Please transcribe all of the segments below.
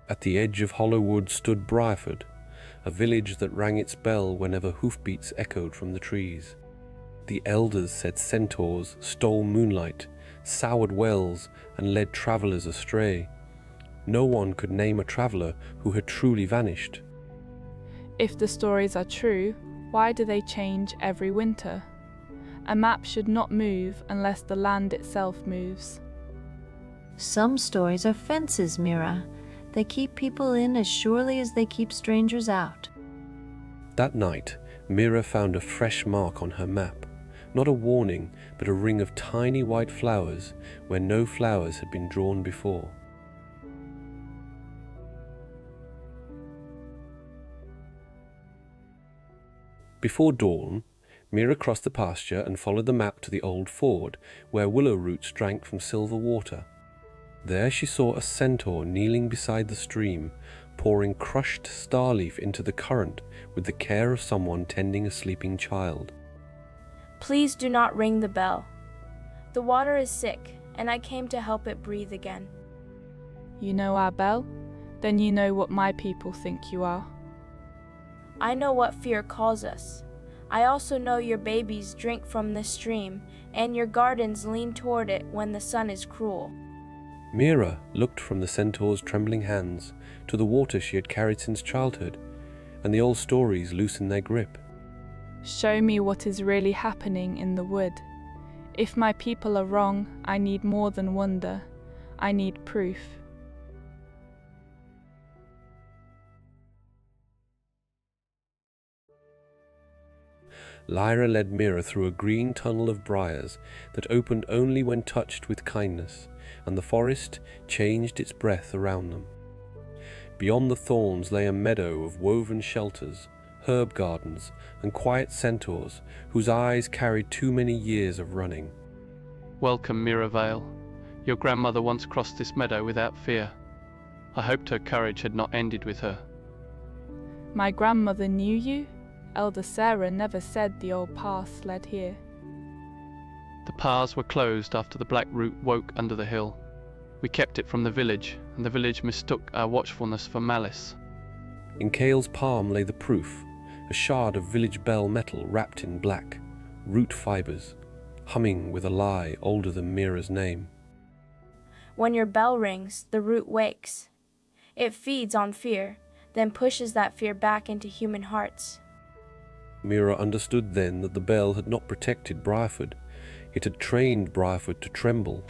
At the edge of Hollowwood stood Briarford, a village that rang its bell whenever hoofbeats echoed from the trees. The elders said centaurs stole moonlight, soured wells, and led travellers astray. No one could name a traveller who had truly vanished. If the stories are true, why do they change every winter? A map should not move unless the land itself moves. Some stories are fences, Mira. They keep people in as surely as they keep strangers out. That night, Mira found a fresh mark on her map. Not a warning, but a ring of tiny white flowers where no flowers had been drawn before. Before dawn, Mira crossed the pasture and followed the map to the old ford, where willow roots drank from silver water. There she saw a centaur kneeling beside the stream, pouring crushed starleaf into the current with the care of someone tending a sleeping child. Please do not ring the bell. The water is sick, and I came to help it breathe again. You know our bell? Then you know what my people think you are. I know what fear calls us. I also know your babies drink from this stream, and your gardens lean toward it when the sun is cruel. Mira looked from the centaur's trembling hands to the water she had carried since childhood, and the old stories loosened their grip. Show me what is really happening in the wood. If my people are wrong, I need more than wonder. I need proof. Lyra led Mira through a green tunnel of briars that opened only when touched with kindness, and the forest changed its breath around them. Beyond the thorns lay a meadow of woven shelters, herb gardens, and quiet centaurs whose eyes carried too many years of running. Welcome, Mira Vale. Your grandmother once crossed this meadow without fear. I hoped her courage had not ended with her. My grandmother knew you? Elder Sarah never said the old paths led here. The paths were closed after the black root woke under the hill. We kept it from the village, and the village mistook our watchfulness for malice. In Kale's palm lay the proof, a shard of village bell metal wrapped in black, root fibres, humming with a lie older than Mira's name. When your bell rings, the root wakes. It feeds on fear, then pushes that fear back into human hearts. Mira understood then that the bell had not protected Briarford. It had trained Briarford to tremble.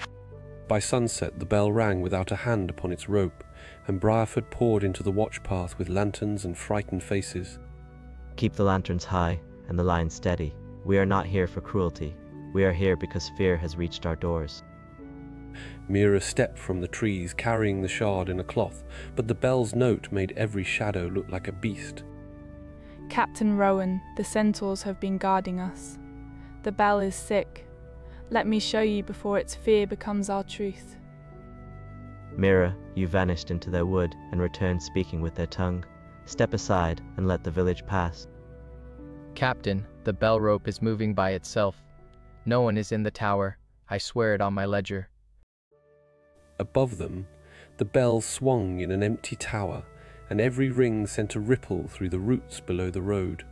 By sunset the bell rang without a hand upon its rope, and Briarford poured into the watch path with lanterns and frightened faces. Keep the lanterns high and the line steady. We are not here for cruelty. We are here because fear has reached our doors. Mira stepped from the trees carrying the shard in a cloth, but the bell's note made every shadow look like a beast. Captain Rowan, the centaurs have been guarding us. The bell is sick. Let me show you before its fear becomes our truth. Mira, you vanished into their wood and returned speaking with their tongue. Step aside and let the village pass. Captain, the bell rope is moving by itself. No one is in the tower. I swear it on my ledger. Above them, the bell swung in an empty tower, and every ring sent a ripple through the roots below the road.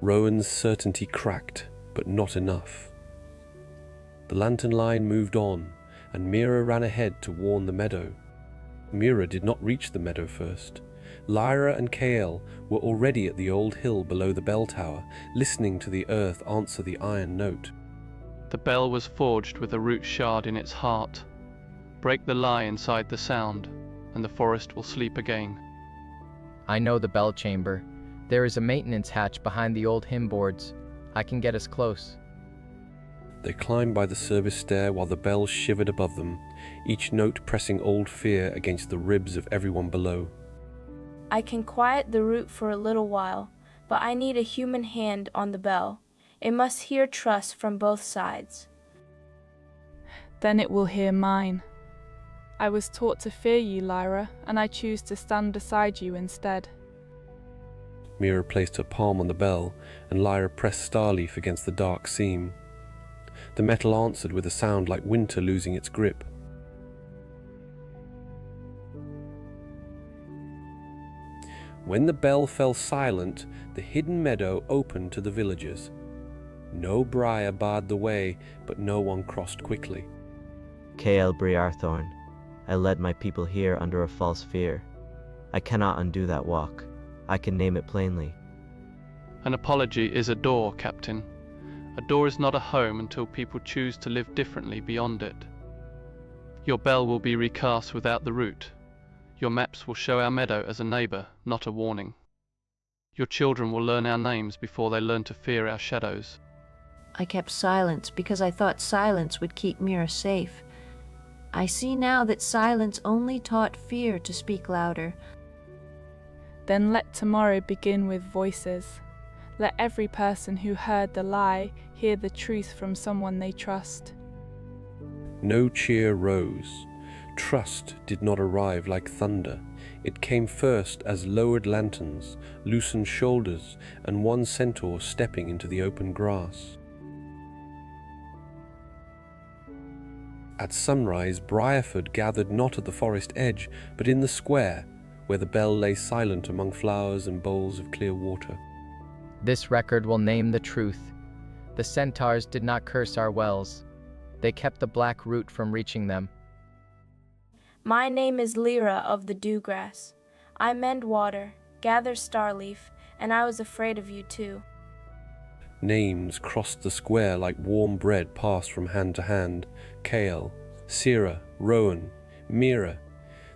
Rowan's certainty cracked, but not enough. The lantern line moved on, and Mira ran ahead to warn the meadow. Mira did not reach the meadow first. Lyra and Kael were already at the old hill below the bell tower, listening to the earth answer the iron note. The bell was forged with a root shard in its heart. Break the lie inside the sound, and the forest will sleep again. I know the bell chamber. There is a maintenance hatch behind the old hymn boards. I can get us close. They climbed by the service stair while the bell shivered above them, each note pressing old fear against the ribs of everyone below. I can quiet the root for a little while, but I need a human hand on the bell. It must hear trust from both sides. Then it will hear mine. I was taught to fear you, Lyra, and I choose to stand beside you instead. Mira placed her palm on the bell, and Lyra pressed Starleaf against the dark seam. The metal answered with a sound like winter losing its grip. When the bell fell silent, the hidden meadow opened to the villagers. No briar barred the way, but no one crossed quickly. Kael Briarthorn, I led my people here under a false fear. I cannot undo that walk. I can name it plainly. An apology is a door, Captain. A door is not a home until people choose to live differently beyond it. Your bell will be recast without the root. Your maps will show our meadow as a neighbour, not a warning. Your children will learn our names before they learn to fear our shadows. I kept silence because I thought silence would keep Mira safe. I see now that silence only taught fear to speak louder. Then let tomorrow begin with voices. Let every person who heard the lie hear the truth from someone they trust. No cheer rose. Trust did not arrive like thunder. It came first as lowered lanterns, loosened shoulders, and one centaur stepping into the open grass. At sunrise, Briarford gathered not at the forest edge, but in the square, where the bell lay silent among flowers and bowls of clear water. This record will name the truth. The centaurs did not curse our wells. They kept the black root from reaching them. My name is Lyra of the dewgrass. I mend water, gather starleaf, and I was afraid of you too. Names crossed the square like warm bread passed from hand to hand. Kael, Sira, Rowan, Mira.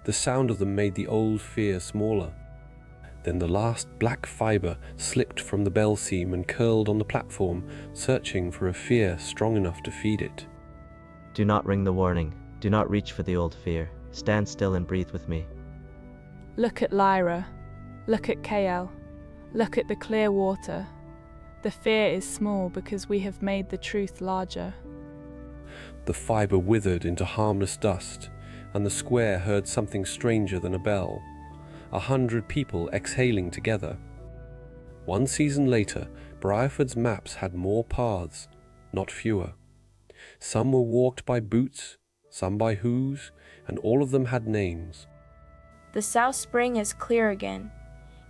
The sound of them made the old fear smaller. Then the last black fibre slipped from the bell seam and curled on the platform, searching for a fear strong enough to feed it. Do not ring the warning. Do not reach for the old fear. Stand still and breathe with me. Look at Lyra. Look at Kael. Look at the clear water. The fear is small because we have made the truth larger. The fibre withered into harmless dust, and the square heard something stranger than a bell. 100 people exhaling together. One season later, Briarford's maps had more paths, not fewer. Some were walked by boots, some by hooves, and all of them had names. The south spring is clear again.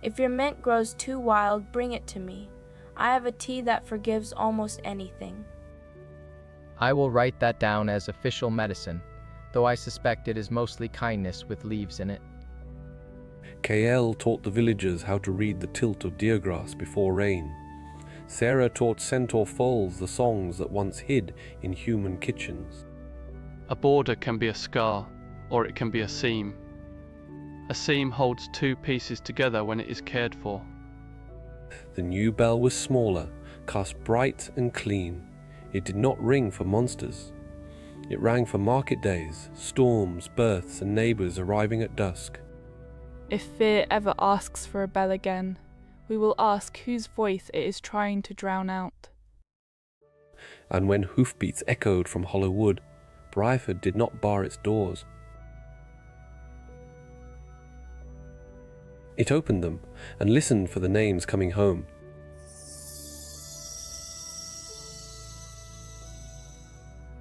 If your mint grows too wild, bring it to me. I have a tea that forgives almost anything. I will write that down as official medicine, though I suspect it is mostly kindness with leaves in it. Kael taught the villagers how to read the tilt of deergrass before rain. Sarah taught centaur foals the songs that once hid in human kitchens. A border can be a scar, or it can be a seam. A seam holds two pieces together when it is cared for. The new bell was smaller, cast bright and clean. It did not ring for monsters. It rang for market days, storms, births, and neighbours arriving at dusk. If fear ever asks for a bell again, we will ask whose voice it is trying to drown out. And when hoofbeats echoed from hollow wood, Briarford did not bar its doors. It opened them and listened for the names coming home.